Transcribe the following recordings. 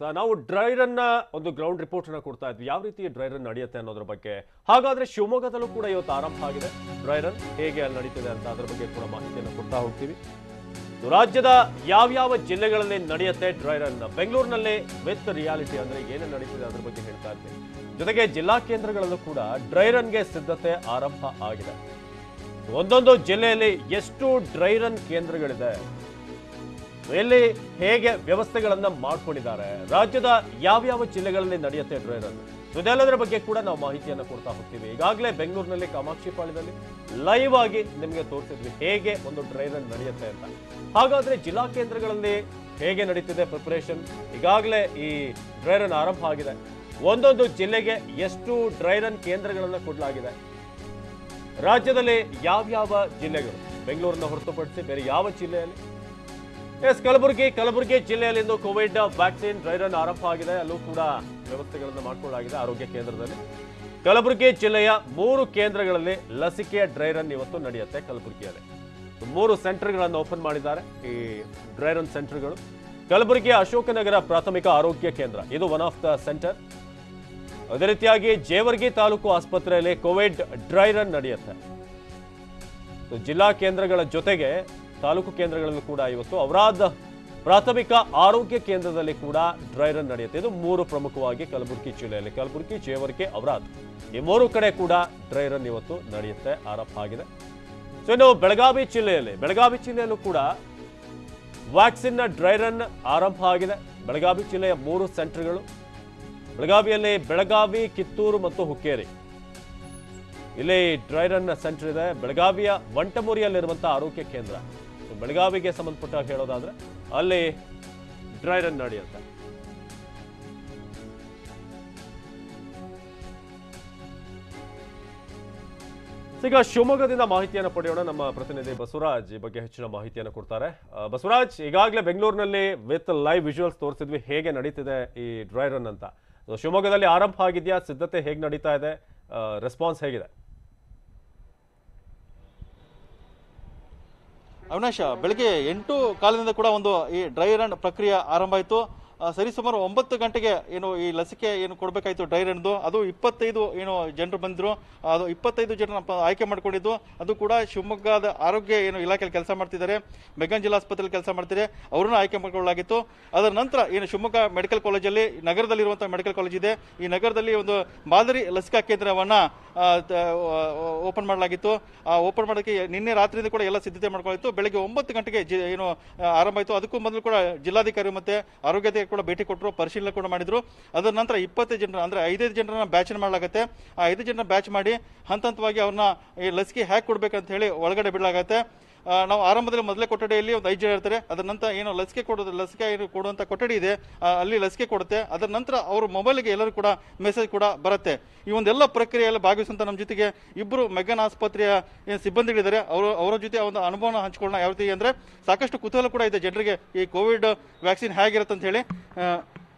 ನಾವು ಡ್ರೈ ರನ್ನ ಒಂದು ground report ಅನ್ನ ಕೊಡ್ತಾ ಇದ್ವಿ. ಯಾವ ರೀತಿ ಡ್ರೈ ರನ್ ನಡೆಯುತ್ತೆ ಅನ್ನೋದ್ರ ಬಗ್ಗೆ. ಹಾಗಾದ್ರೆ ಶಿವಮೊಗ್ಗದಲ್ಲೂ ಕೂಡ ಇವತ್ತು ಆರಂಭ ಆಗಿದೆ ಡ್ರೈ ರನ್. ಹೇಗೆ ಅಲ್ಲಿ ನಡೀತಿದೆ ಅಂತ ಅದ್ರ ಬಗ್ಗೆ ಕೂಡ ಮಾಹಿತಿಯನ್ನು ಕೊಡ್ತಾ ಹೋಗ್ತೀವಿ. ರಾಜ್ಯದ ಯಾವ್ಯಾವ ಜಿಲ್ಲೆಗಳಲ್ಲಿ ನಡೆಯುತ್ತೆ ಡ್ರೈ ರನ್. ಬೆಂಗಳೂರಿನಲ್ಲಿ ವಿತ್ ರಿಯಾಲಿಟಿ ಅಂದ್ರೆ ಏನೇನು ನಡೀತಿದೆ ಅದ್ರ ಬಗ್ಗೆ ಹೇಳ್ತಾ ಇರ್ತೀವಿ. ಜೊತೆಗೆ ಜಿಲ್ಲಾ ಕೇಂದ್ರಗಳಲ್ಲೂ ಕೂಡ ಡ್ರೈ ರನ್ಗೆ ಸಿದ್ಧತೆ ಆರಂಭ ಆಗಿದೆ. ಒಂದೊಂದು ಜಿಲ್ಲೆಯಲ್ಲಿ ಎಷ್ಟು ಡ್ರೈ ರನ್ ಕೇಂದ್ರಗಳಿದೆ, ಎಲ್ಲಿ ಹೇಗೆ ವ್ಯವಸ್ಥೆಗಳನ್ನ ಮಾಡ್ಕೊಂಡಿದ್ದಾರೆ, ರಾಜ್ಯದ ಯಾವ್ಯಾವ ಜಿಲ್ಲೆಗಳಲ್ಲಿ ನಡೆಯುತ್ತೆ ಡ್ರೈ ರನ್, ಇದೆಲ್ಲದರ ಬಗ್ಗೆ ಕೂಡ ನಾವು ಮಾಹಿತಿಯನ್ನು ಕೊಡ್ತಾ ಹೋಗ್ತೀವಿ. ಈಗಾಗಲೇ ಬೆಂಗಳೂರಿನಲ್ಲಿ ಕಾಮಾಕ್ಷಿ ಪಾಳ್ಯದಲ್ಲಿ ಲೈವ್ ಆಗಿ ನಿಮಗೆ ತೋರಿಸಿದ್ವಿ ಹೇಗೆ ಒಂದು ಡ್ರೈ ರನ್ ನಡೆಯುತ್ತೆ ಅಂತ. ಹಾಗಾದ್ರೆ ಜಿಲ್ಲಾ ಕೇಂದ್ರಗಳಲ್ಲಿ ಹೇಗೆ ನಡೀತಿದೆ ಪ್ರಿಪರೇಷನ್. ಈಗಾಗಲೇ ಈ ಡ್ರೈ ರನ್ ಆರಂಭ ಆಗಿದೆ. ಒಂದೊಂದು ಜಿಲ್ಲೆಗೆ ಎಷ್ಟು ಡ್ರೈ ರನ್ ಕೇಂದ್ರಗಳನ್ನ ಕೊಡಲಾಗಿದೆ, ರಾಜ್ಯದಲ್ಲಿ ಯಾವ್ಯಾವ ಜಿಲ್ಲೆಗಳು, ಬೆಂಗಳೂರನ್ನ ಹೊರತುಪಡಿಸಿ ಬೇರೆ ಯಾವ ಜಿಲ್ಲೆಯಲ್ಲಿ. ಕಲಬುರಗಿ ಜಿಲ್ಲೆಯಲ್ಲಿ ಇಂದು ಕೋವಿಡ್ ವ್ಯಾಕ್ಸಿನ್ ಡ್ರೈ ರನ್ ಆರಂಭ ಆಗಿದೆ. ಅಲ್ಲೂ ಕೂಡ ವ್ಯವಸ್ಥೆಗಳನ್ನು ಮಾಡಿಕೊಳ್ಳಲಾಗಿದೆ ಆರೋಗ್ಯ ಕೇಂದ್ರದಲ್ಲಿ. ಕಲಬುರಗಿ ಜಿಲ್ಲೆಯ 3 ಕೇಂದ್ರಗಳಲ್ಲಿ ಲಸಿಕೆಯ ಡ್ರೈ ರನ್ ಇವತ್ತು ನಡೆಯುತ್ತೆ. ಕಲಬುರಗಿಯಲ್ಲಿ 3 ಸೆಂಟರ್ಗಳನ್ನು ಓಪನ್ ಮಾಡಿದ್ದಾರೆ ಈ ಡ್ರೈ ರನ್ ಸೆಂಟರ್ಗಳು. ಕಲಬುರಗಿಯ ಅಶೋಕನಗರ ಪ್ರಾಥಮಿಕ ಆರೋಗ್ಯ ಕೇಂದ್ರ ಇದು ಒನ್ ಆಫ್ ದ ಸೆಂಟರ್. ಅದೇ ರೀತಿಯಾಗಿ ಜೇವರ್ಗಿ ತಾಲೂಕು ಆಸ್ಪತ್ರೆಯಲ್ಲಿ ಕೋವಿಡ್ ಡ್ರೈ ರನ್ ನಡೆಯುತ್ತೆ. ಜಿಲ್ಲಾ ಕೇಂದ್ರಗಳ ಜೊತೆಗೆ ತಾಲೂಕು ಕೇಂದ್ರಗಳಲ್ಲೂ ಕೂಡ ಇವತ್ತು ಔರಾದ್ ಪ್ರಾಥಮಿಕ ಆರೋಗ್ಯ ಕೇಂದ್ರದಲ್ಲಿ ಕೂಡ ಡ್ರೈ ರನ್ ನಡೆಯುತ್ತೆ. ಇದು 3 ಪ್ರಮುಖವಾಗಿ ಕಲಬುರಗಿ ಜಿಲ್ಲೆಯಲ್ಲಿ, ಕಲಬುರಗಿ, ಜೇವರ್ಗಿ, ಔರಾದ್ ಈ 3 ಕಡೆ ಕೂಡ ಡ್ರೈ ರನ್ ಇವತ್ತು ನಡೆಯುತ್ತೆ, ಆರಂಭ ಆಗಿದೆ. ಸೊ ಇನ್ನು ಬೆಳಗಾವಿ ಜಿಲ್ಲೆಯಲ್ಲೂ ಕೂಡ ವ್ಯಾಕ್ಸಿನ್ ಡ್ರೈ ರನ್ ಆರಂಭ ಆಗಿದೆ. ಬೆಳಗಾವಿ ಜಿಲ್ಲೆಯ 3 ಸೆಂಟರ್ಗಳು. ಬೆಳಗಾವಿಯಲ್ಲಿ ಬೆಳಗಾವಿ, ಕಿತ್ತೂರು ಮತ್ತು ಹುಕ್ಕೇರಿ ಇಲ್ಲಿ ಡ್ರೈ ರನ್ ಸೆಂಟರ್ ಇದೆ. ಬೆಳಗಾವಿಯ ವಂಟಮುರಿಯಲ್ಲಿರುವಂತಹ ಆರೋಗ್ಯ ಕೇಂದ್ರ, ಬೆಳಗಾವಿಗೆ ಸಂಬಂಧಪಟ್ಟ ಹೇಳೋದಾದ್ರೆ ಅಲ್ಲಿ ಡ್ರೈ ರನ್ ನಡೆಯುತ್ತೆ. ಈಗ ಶಿವಮೊಗ್ಗದಿಂದ ಮಾಹಿತಿಯನ್ನು ಪಡೆಯೋಣ. ನಮ್ಮ ಪ್ರತಿನಿಧಿ ಬಸವರಾಜ್ ಈ ಬಗ್ಗೆ ಹೆಚ್ಚಿನ ಮಾಹಿತಿಯನ್ನು ಕೊಡ್ತಾರೆ. ಬಸವರಾಜ್, ಈಗಾಗಲೇ ಬೆಂಗಳೂರಿನಲ್ಲಿ ವಿತ್ ಲೈವ್ ವಿಜುವಲ್ಸ್ ತೋರಿಸಿದ್ವಿ ಹೇಗೆ ನಡೀತಿದೆ ಈ ಡ್ರೈ ರನ್ ಅಂತ. ಶಿವಮೊಗ್ಗದಲ್ಲಿ ಆರಂಭ ಆಗಿದೆಯಾ? ಸಿದ್ಧತೆ ಹೇಗೆ ನಡೀತಾ ಇದೆ? ರೆಸ್ಪಾನ್ಸ್ ಹೇಗಿದೆ? ಅವಿನಾಶ್, ಬೆಳಗ್ಗೆ 8:15 ಕೂಡ ಒಂದು ಈ ಡ್ರೈ ರನ್ ಪ್ರಕ್ರಿಯೆ ಆರಂಭ ಆಯಿತು. ಸರಿಸುಮಾರು 9 ಗಂಟೆಗೆ ಏನು ಈ ಲಸಿಕೆ ಏನು ಕೊಡಬೇಕಾಯಿತು ಡ್ರೈ ರನ್ದು, ಅದು 25 ಏನು ಜನರು ಬಂದರು. ಅದು 25 ಜನರನ್ನ ಆಯ್ಕೆ ಮಾಡ್ಕೊಂಡಿದ್ದು. ಅದು ಕೂಡ ಶಿವಮೊಗ್ಗದ ಆರೋಗ್ಯ ಏನು ಇಲಾಖೆಯಲ್ಲಿ ಕೆಲಸ ಮಾಡ್ತಿದ್ದಾರೆ, ಮೆಗ್ಗಾನ್ ಜಿಲ್ಲಾ ಆಸ್ಪತ್ರೆಯಲ್ಲಿ ಕೆಲಸ ಮಾಡ್ತಿದ್ದಾರೆ, ಅವ್ರನ್ನ ಆಯ್ಕೆ ಮಾಡ್ಕೊಳ್ಳಲಾಗಿತ್ತು. ಅದರ ನಂತರ ಏನು ಶಿವಮೊಗ್ಗ ಮೆಡಿಕಲ್ ಕಾಲೇಜಲ್ಲಿ, ನಗರದಲ್ಲಿರುವಂಥ ಮೆಡಿಕಲ್ ಕಾಲೇಜ್ ಇದೆ, ಈ ನಗರದಲ್ಲಿ ಒಂದು ಮಾದರಿ ಲಸಿಕಾ ಕೇಂದ್ರವನ್ನು ಓಪನ್ ಮಾಡಲಾಗಿತ್ತು. ಓಪನ್ ಮಾಡೋಕ್ಕೆ ನಿನ್ನೆ ರಾತ್ರಿಯಿಂದ ಕೂಡ ಎಲ್ಲ ಸಿದ್ಧತೆ ಮಾಡ್ಕೊಳ್ಳಿತ್ತು. ಬೆಳಗ್ಗೆ 9 ಗಂಟೆಗೆ ಏನು ಆರಂಭ ಆಯಿತು. ಅದಕ್ಕೂ ಮೊದಲು ಕೂಡ ಜಿಲ್ಲಾಧಿಕಾರಿ ಮತ್ತು ಆರೋಗ್ಯ ಕೂಡ ಭೇಟಿ ಕೊಟ್ಟರು, ಪರಿಶೀಲನೆ ಕೂಡ ಮಾಡಿದ್ರು. ಅದರ ನಂತರ 20 ಜನರು ಅಂದ್ರೆ 5 ಜನರನ್ನ ಬ್ಯಾಚ್ ಮಾಡಲಾಗುತ್ತೆ. ಆ 5 ಜನರನ್ನ ಬ್ಯಾಚ್ ಮಾಡಿ ಹಂತವಾಗಿ ಅವ್ರನ್ನ ಈ ಲಸಿಕೆ ಹ್ಯಾಕ್ ಕೊಡ್ಬೇಕಂತ ಹೇಳಿ ಒಳಗಡೆ ಬಿಡಲಾಗತ್ತೆ. ನಾವು ಆರಂಭದಲ್ಲಿ ಮೊದಲೇ ಕೊಠಡಿಯಲ್ಲಿ ಒಂದು 5 ಜನ ಇರ್ತಾರೆ. ಅದರ ನಂತರ ಏನು ಲಸಿಕೆ ಕೊಡುವಂಥ ಕೊಠಡಿ ಇದೆ, ಅಲ್ಲಿ ಲಸಿಕೆ ಕೊಡುತ್ತೆ. ಅದರ ನಂತರ ಅವ್ರ ಮೊಬೈಲ್ಗೆ ಎಲ್ಲರೂ ಕೂಡ ಮೆಸೇಜ್ ಕೂಡ ಬರುತ್ತೆ. ಈ ಒಂದೆಲ್ಲ ಪ್ರಕ್ರಿಯೆಯಲ್ಲಿ ಭಾಗವಹಿಸುವಂಥ ನಮ್ಮ ಜೊತೆಗೆ ಇಬ್ಬರು ಮೆಗ್ಗಾನ್ ಆಸ್ಪತ್ರೆಯ ಏನು ಸಿಬ್ಬಂದಿಗಳಿದ್ದಾರೆ. ಅವರ ಜೊತೆ ಒಂದು ಅನುಭವನ ಹಂಚ್ಕೊಳ್ಳೋಣ. ಯಾವ ರೀತಿ ಅಂದರೆ ಸಾಕಷ್ಟು ಕುತೂಹಲ ಕೂಡ ಇದೆ ಜನರಿಗೆ ಈ ಕೋವಿಡ್ ವ್ಯಾಕ್ಸಿನ್ ಹೇಗಿರುತ್ತೆ ಅಂತ ಹೇಳಿ.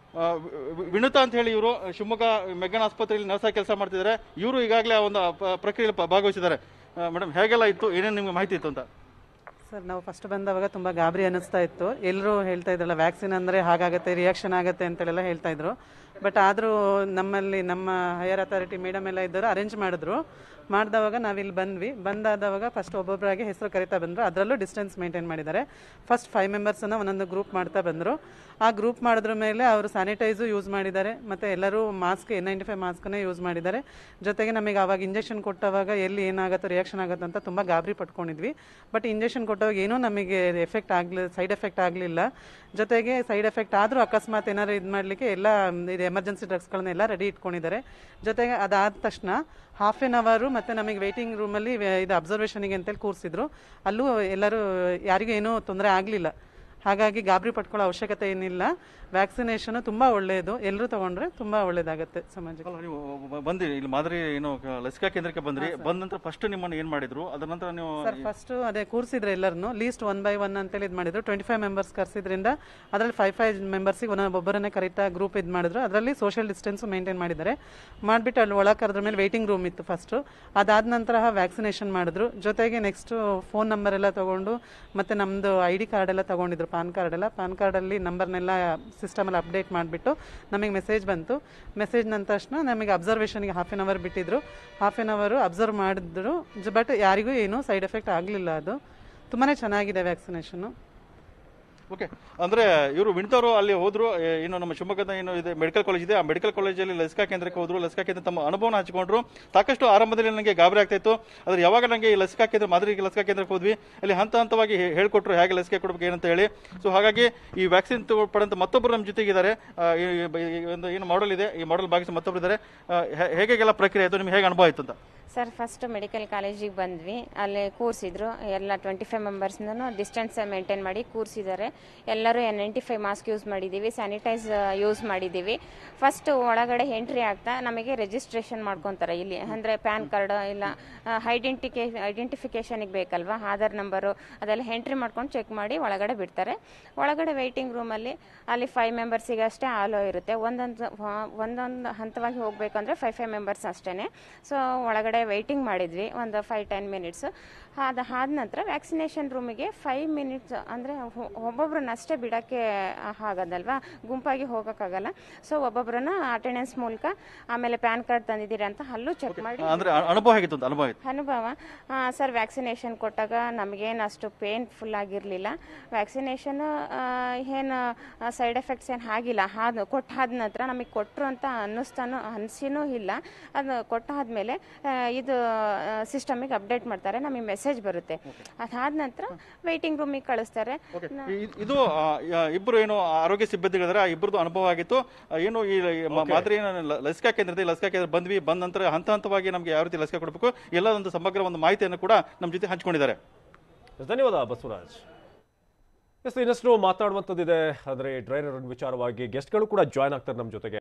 ವಿನುತಾ ಅಂತ ಹೇಳಿ ಇವರು ಶಿವಮೊಗ್ಗ ಮೆಗ್ಗಾನ್ ಆಸ್ಪತ್ರೆಯಲ್ಲಿ ನರ್ಸಾಗಿ ಕೆಲಸ ಮಾಡ್ತಿದ್ದಾರೆ. ಇವರು ಈಗಾಗಲೇ ಆ ಒಂದು ಪ್ರಕ್ರಿಯೆಯಲ್ಲಿ ಭಾಗವಹಿಸಿದ್ದಾರೆ. ಮೇಡಮ್, ಹೇಗೆಲ್ಲ ಇತ್ತು, ಏನೇನು ನಿಮ್ಗೆ ಮಾಹಿತಿ ಇತ್ತು ಅಂತ? ಸರ್, ನಾವು ಫಸ್ಟ್ ಬಂದವಾಗ ತುಂಬ ಗಾಬರಿ ಅನ್ನಿಸ್ತಾ ಇತ್ತು. ಎಲ್ಲರೂ ಹೇಳ್ತಾ ಇದ್ರಲ್ಲ ವ್ಯಾಕ್ಸಿನ್ ಅಂದರೆ ಹಾಗಾಗತ್ತೆ, ರಿಯಾಕ್ಷನ್ ಆಗುತ್ತೆ ಅಂತೇಳೆಲ್ಲ ಹೇಳ್ತಾ ಇದ್ರು. ಬಟ್ ಆದರೂ ನಮ್ಮಲ್ಲಿ ನಮ್ಮ ಹೈಯರ್ ಅಥಾರಿಟಿ ಮೇಡಮ್ ಎಲ್ಲ ಇದ್ದರು, ಅರೇಂಜ್ ಮಾಡಿದವಾಗ ನಾವಿಲ್ಲಿ ಬಂದಾದವಾಗ ಫಸ್ಟ್ ಒಬ್ಬೊಬ್ಬರಾಗಿ ಹೆಸರು ಕರಿತಾ ಬಂದರು. ಅದರಲ್ಲೂ ಡಿಸ್ಟೆನ್ಸ್ ಮೇಂಟೈನ್ ಮಾಡಿದ್ದಾರೆ. ಫಸ್ಟ್ 5 ಮೆಂಬರ್ಸನ್ನು ಒಂದೊಂದು ಗ್ರೂಪ್ ಮಾಡ್ತಾ ಬಂದರು. ಆ ಗ್ರೂಪ್ ಮಾಡಿದ್ರ ಮೇಲೆ ಅವರು ಸ್ಯಾನಿಟೈಸು ಯೂಸ್ ಮಾಡಿದ್ದಾರೆ, ಮತ್ತು ಎಲ್ಲರೂ ಮಾಸ್ಕ್ N95 ಮಾಸ್ಕನ್ನೇ ಯೂಸ್ ಮಾಡಿದ್ದಾರೆ. ಜೊತೆಗೆ ನಮಗೆ ಆವಾಗ ಇಂಜೆಕ್ಷನ್ ಕೊಟ್ಟವಾಗ ಎಲ್ಲಿ ಏನಾಗುತ್ತೋ ರಿಯಾಕ್ಷನ್ ಆಗುತ್ತೆ ಅಂತ ತುಂಬ ಗಾಬರಿ ಪಟ್ಕೊಂಡಿದ್ವಿ. ಬಟ್ ಇಂಜೆಕ್ಷನ್ ಕೊಟ್ಟವಾಗ ಏನೂ ನಮಗೆ ಸೈಡ್ ಎಫೆಕ್ಟ್ ಆಗಲಿಲ್ಲ. ಜೊತೆಗೆ ಸೈಡ್ ಎಫೆಕ್ಟ್ ಆದರೂ ಅಕಸ್ಮಾತ್ ಏನಾದ್ರು ಇದು ಮಾಡಲಿಕ್ಕೆ ಎಲ್ಲ ಇದು ಎಮರ್ಜೆನ್ಸಿ ಡ್ರಗ್ಸ್ಗಳನ್ನೆಲ್ಲ ರೆಡಿ ಇಟ್ಕೊಂಡಿದ್ದಾರೆ. ಜೊತೆಗೆ ಅದಾದ ತಕ್ಷಣ ಹಾಫ್ ಆನ್ ಅವರು ಮತ್ತು ನಮಗೆ ವೇಟಿಂಗ್ ರೂಮಲ್ಲಿ ಇದು ಅಬ್ಸರ್ವೇಷನಿಗೆ ಅಂತೇಳಿ ಕೂರಿಸಿದ್ರು. ಅಲ್ಲೂ ಎಲ್ಲರೂ ಯಾರಿಗೂ ಏನೂ ತೊಂದರೆ ಆಗಲಿಲ್ಲ. ಹಾಗಾಗಿ ಗಾಬರಿ ಪಟ್ಕೊಳ್ಳೋ ಅವಶ್ಯಕತೆ ಏನಿಲ್ಲ. ವ್ಯಾಕ್ಸಿನೇಷನ್ ತುಂಬ ಒಳ್ಳೆಯದು, ಎಲ್ಲರೂ ತಗೊಂಡ್ರೆ ತುಂಬ ಒಳ್ಳೇದಾಗುತ್ತೆ ಸಮಾಜಕ್ಕೆ. ನೀವು ಬಂದ್ರಿ ಇಲ್ಲಿ ಮಾದರಿ ಏನು ಲಸಿಕಾ ಕೇಂದ್ರಕ್ಕೆ ಬಂದ್ರಿ. ಬಂದ ನಂತರ ಫಸ್ಟ್ ನಿಮ್ಮನ್ನು ಏನು ಮಾಡಿದ್ರು? ಅದರ ನಂತರ ನೀವು ಸರ್ ಫಸ್ಟ್ ಅದೇ ಕೂರಿಸಿದ್ರೆ ಎಲ್ಲರನ್ನು ಲೀಸ್ಟ್ 1 by 1 ಅಂತೇಳಿ ಇದು ಮಾಡಿದ್ರು. 25 ಮೆಂಬರ್ಸ್ ಕರೆಸಿದ್ರಿಂದ ಅದರಲ್ಲಿ 5 ಮೆಂಬರ್ಸಿಗೆ ಒಬ್ಬರನ್ನೇ ಕರೀತಾ ಗ್ರೂಪ್ ಇದು ಮಾಡಿದ್ರು. ಅದರಲ್ಲಿ ಸೋಷಿಯಲ್ ಡಿಸ್ಟೆನ್ಸು ಮೇಂಟೈನ್ ಮಾಡಿದ್ದಾರೆ. ಮಾಡಿಬಿಟ್ಟು ಅಲ್ಲಿ ಒಳಗೆ ಕರೆದ್ರ ಮೇಲೆ ವೇಟಿಂಗ್ ರೂಮ್ ಇತ್ತು ಫಸ್ಟು. ಅದಾದ ನಂತರ ವ್ಯಾಕ್ಸಿನೇಷನ್ ಮಾಡಿದ್ರು. ಜೊತೆಗೆ ನೆಕ್ಸ್ಟು ಫೋನ್ ನಂಬರ್ ಎಲ್ಲ ತೊಗೊಂಡು ಮತ್ತು ನಮ್ಮದು ID ಕಾರ್ಡ್ ಎಲ್ಲ ತೊಗೊಂಡಿದ್ರು. ಪಾನ್ ಕಾರ್ಡ್ ಎಲ್ಲ. ಪಾನ್ ಕಾರ್ಡಲ್ಲಿ ನಂಬರ್ನೆಲ್ಲ ಸಿಸ್ಟಮಲ್ಲಿ ಅಪ್ಡೇಟ್ ಮಾಡಿಬಿಟ್ಟು ನಮಗೆ ಮೆಸೇಜ್ ಬಂತು. ಮೆಸೇಜ್ ನಂತರ ತಕ್ಷಣ ನಮಗೆ ಅಬ್ಸರ್ವೇಷನ್ಗೆ ಹಾಫ್ ಆನ್ ಅವರ್ ಬಿಟ್ಟಿದ್ರು. ಹಾಫ್ ಆನ್ ಅವರು ಅಬ್ಸರ್ವ್ ಮಾಡಿದ್ರು, ಬಟ್ ಯಾರಿಗೂ ಏನೂ ಸೈಡ್ ಎಫೆಕ್ಟ್ ಆಗಲಿಲ್ಲ. ಅದು ತುಂಬಾ ಚೆನ್ನಾಗಿದೆ ವ್ಯಾಕ್ಸಿನೇಷನ್ನು. ಓಕೆ, ಅಂದ್ರೆ ಇವರು ವಿಣಿತವರು ಅಲ್ಲಿ ಹೋದ್ರು, ಏನು ನಮ್ಮ ಶಿವಮೊಗ್ಗದ ಏನು ಇದೆ ಮೆಡಿಕಲ್ ಕಾಲೇಜ್ ಇದೆ, ಆ ಮೆಡಿಕಲ್ ಕಾಲೇಜಲ್ಲಿ ಲಸಿಕಾ ಕೇಂದ್ರಕ್ಕೆ ಹೋದ್ರು. ಲಸಿಕಾ ಕೇಂದ್ರ ತಮ್ಮ ಅನುಭವನ ಹಂಚಿಕೊಂಡ್ರು. ಸಾಕಷ್ಟು ಆರಂಭದಲ್ಲಿ ನನಗೆ ಗಾಬರಿ ಆಗ್ತಾ ಇತ್ತು, ಆದ್ರೆ ಯಾವಾಗ ನನಗೆ ಈ ಲಸಿಕಾ ಕೇಂದ್ರ ಮಾದರಿ ಲಸಿಕಾ ಕೇಂದ್ರಕ್ಕೆ ಹೋದ್ವಿ, ಅಲ್ಲಿ ಹಂತ ಹಂತವಾಗಿ ಹೇಳ್ಕೊಟ್ರು ಹೇಗೆ ಲಸಿಕೆ ಕೊಡ್ಬೇಕು ಏನಂತ ಹೇಳಿ. ಸೊ ಹಾಗಾಗಿ ಈ ವ್ಯಾಕ್ಸಿನ್ ಪಡೆದಂತ ಮತ್ತೊಬ್ಬರು ನಮ್ಮ ಜೊತೆಗಿದ್ದಾರೆ. ಒಂದು ಏನು ಮಾಡೆಲ್ ಇದೆ, ಈ ಮಾಡೆಲ್ ಭಾಗಿಸಿ ಮತ್ತೊಬ್ಬರು ಇದ್ದಾರೆ. ಹೇಗೆಲ್ಲ ಪ್ರಕ್ರಿಯೆ ಆಯಿತು, ನಿಮ್ಗೆ ಹೇಗೆ ಅನುಭವ ಆಯ್ತು ಅಂತ? ಸರ್, ಫಸ್ಟ್ ಮೆಡಿಕಲ್ ಕಾಲೇಜಿಗೆ ಬಂದ್ವಿ. ಅಲ್ಲಿ ಕೂರಿಸಿದ್ರು. ಎಲ್ಲ 25 ಮೆಂಬರ್ಸ್ನೂ ಡಿಸ್ಟೆನ್ಸ್ ಮೇಂಟೈನ್ ಮಾಡಿ ಕೂರಿಸಿದ್ದಾರೆ. ಎಲ್ಲರೂ N95 ಮಾಸ್ಕ್ ಯೂಸ್ ಮಾಡಿದ್ದೀವಿ, ಸ್ಯಾನಿಟೈಸ್ ಯೂಸ್ ಮಾಡಿದ್ದೀವಿ. ಫಸ್ಟ್ ಒಳಗಡೆ ಎಂಟ್ರಿ ಆಗ್ತಾ ನಮಗೆ ರಿಜಿಸ್ಟ್ರೇಷನ್ ಮಾಡ್ಕೊತಾರೆ ಇಲ್ಲಿ. ಅಂದರೆ ಪ್ಯಾನ್ ಕಾರ್ಡ್ ಇಲ್ಲ ಐಡೆಂಟಿಫಿಕೇಷನಿಗೆ ಬೇಕಲ್ವಾ, ಆಧಾರ್ ನಂಬರು ಅದೆಲ್ಲ ಎಂಟ್ರಿ ಮಾಡ್ಕೊಂಡು ಚೆಕ್ ಮಾಡಿ ಒಳಗಡೆ ಬಿಡ್ತಾರೆ. ಒಳಗಡೆ ವೆಯ್ಟಿಂಗ್ ರೂಮಲ್ಲಿ ಅಲ್ಲಿ 5 ಮೆಂಬರ್ಸಿಗೆ ಅಷ್ಟೇ ಆಲೋ ಇರುತ್ತೆ. ಒಂದೊಂದು ಹಂತವಾಗಿ ಹೋಗಬೇಕಂದ್ರೆ 5 ಮೆಂಬರ್ಸ್ ಅಷ್ಟೇ. ಸೊ ಒಳಗಡೆ ವೆಯ್ಟಿಂಗ್ ಮಾಡಿದ್ವಿ ಒಂದು 5-10 ಮಿನಿಟ್ಸ್. ಆದ ನಂತರ ವ್ಯಾಕ್ಸಿನೇಷನ್ ರೂಮಿಗೆ 5 ಮಿನಿಟ್ಸ್ ಅಂದರೆ ಒಬ್ಬೊಬ್ರನ್ನ ಅಷ್ಟೇ ಬಿಡೋಕ್ಕೆ ಆಗೋದಲ್ವಾ, ಗುಂಪಾಗಿ ಹೋಗೋಕ್ಕಾಗಲ್ಲ. ಸೊ ಒಬ್ಬೊಬ್ಬರನ್ನ ಅಟೆಂಡೆನ್ಸ್ ಮೂಲಕ ಆಮೇಲೆ ಪ್ಯಾನ್ ಕಾರ್ಡ್ ತಂದಿದ್ದೀರಿ ಅಂತ ಅಲ್ಲೂ ಚೆಕ್ ಮಾಡಿ. ಅಂದ್ರೆ ಅನುಭವ ಹೇಗಿತ್ತು? ಅನುಭವ ಸರ್, ವ್ಯಾಕ್ಸಿನೇಷನ್ ಕೊಟ್ಟಾಗ ನಮಗೇನು ಅಷ್ಟು ಪೇನ್ಫುಲ್ ಆಗಿರಲಿಲ್ಲ. ವ್ಯಾಕ್ಸಿನೇಷನ್ ಏನು ಸೈಡ್ ಎಫೆಕ್ಟ್ಸ್ ಏನು ಆಗಿಲ್ಲ. ಕೊಟ್ಟಾದ ನಂತರ ನಮಗೆ ಕೊಟ್ಟರು ಅಂತ ಅನಿಸಿನೂ ಇಲ್ಲ. ಅದು ಕೊಟ್ಟಾದ್ಮೇಲೆ ಇದು ಸಿಸ್ಟಮಿಗೆ ಅಪ್ಡೇಟ್ ಮಾಡ್ತಾರೆ, ನಮಗೆ ಮೆಸೇಜ್ ಬರುತ್ತೆ. ಅದಾದ ನಂತರ ವೇಟಿಂಗ್ ರೂಮಿಗೆ ಕಳಿಸ್ತಾರೆ. ಇದು ಇಬ್ಬರು ಏನು ಆರೋಗ್ಯ ಸಿಬ್ಬಂದಿಗಳಿದ್ದಾರೆ, ಆ ಇಬ್ಬರದು ಅನುಭವ ಆಗಿತ್ತು. ಏನು ಈ ಮಾದರಿ ಲಸಿಕಾ ಕೇಂದ್ರ ಬಂದ ನಂತರ ಹಂತ ಹಂತವಾಗಿ ನಮಗೆ ಯಾವ ರೀತಿ ಲಸಿಕೆ ಕೊಡಬೇಕು ಎಲ್ಲ ಒಂದು ಸಮಗ್ರ ಒಂದು ಮಾಹಿತಿಯನ್ನು ಕೂಡ ನಮ್ಮ ಜೊತೆ ಹಂಚಿಕೊಂಡಿದ್ದಾರೆ. ಧನ್ಯವಾದ ಬಸವರಾಜ್. ಇನ್ನಷ್ಟು ಮಾತಾಡುವಂಥದ್ದಿದೆ. ಆದರೆ ಡ್ರೈ ರನ್ ವಿಚಾರವಾಗಿ ಗೆಸ್ಟ್ಗಳು ಕೂಡ ಜಾಯ್ನ್ ಆಗ್ತಾರೆ ನಮ್ಮ ಜೊತೆಗೆ.